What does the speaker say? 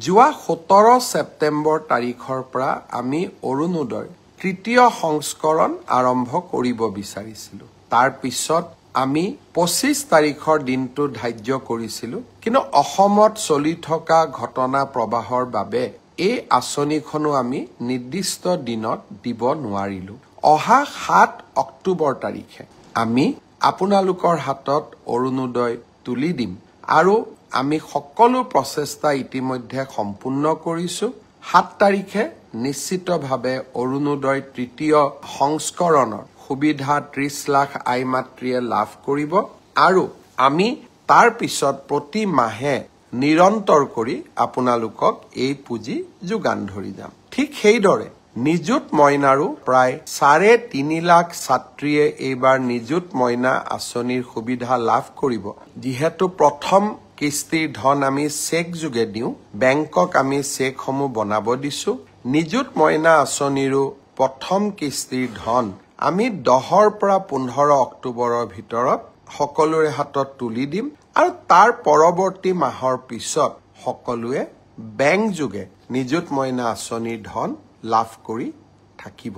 যোৱা 17 ছেপ্টেম্বৰ তাৰিখৰ পৰা আমি অৰুণোদয় তৃতীয় সংস্কৰণ আৰম্ভ কৰিব বিচাৰিছিলো। তাৰ পিছত আমি 25 তাৰিখৰ দিনটো ধাৰ্য কৰিছিলো, কিন্তু অসমত চলি থকা ঘটনা প্ৰবাহৰ বাবে এই আঁচনিখনো আমি নিৰ্দিষ্ট দিনত দিব নোৱাৰিলো। অহা 7 অক্টোবৰ তাৰিখে আমি আপোনালোকৰ হাতত অৰুণোদয় তুলি দিম আৰু আমি সকলো প্ৰচেষ্টা ইতিমধ্যে সম্পূৰ্ণ কৰিছো। 7 তাৰিখে নিশ্চিতভাৱে অৰুণোদয় তৃতীয় সংস্কৰণৰ সুবিধা 30 লাখ আই মাতৃয়ে লাভ কৰিব আৰু আমি তাৰ পিছত প্ৰতি মাহে নিৰন্তৰ কৰি আপোনালোকক এই পুঁজি যোগান ধৰি যাম। ঠিক সেইদৰে নিযুত মইনাৰো প্ৰায় 3.5 লাখ ছাত্ৰীয়ে এইবাৰ নিযুত মইনা আঁচনিৰ সুবিধা লাভ কৰিব। যিহেতু প্ৰথম কিস্তিৰ ধন আমি চেক যোগে দিওঁ, বেংকক আমি চেকসমূহ বনাব দিছো। নিযুত মইনা আঁচনিৰো প্ৰথম কিস্তিৰ ধন আমি 10 পৰা 15 অক্টোবৰৰ ভিতৰত সকলোৰে হাতত তুলি দিম আৰু তাৰ পৰৱৰ্তী মাহৰ পিছত সকলোৱে বেংক যোগে নিযুত মইনা আঁচনিৰ ধন লাভ কৰি থাকিব।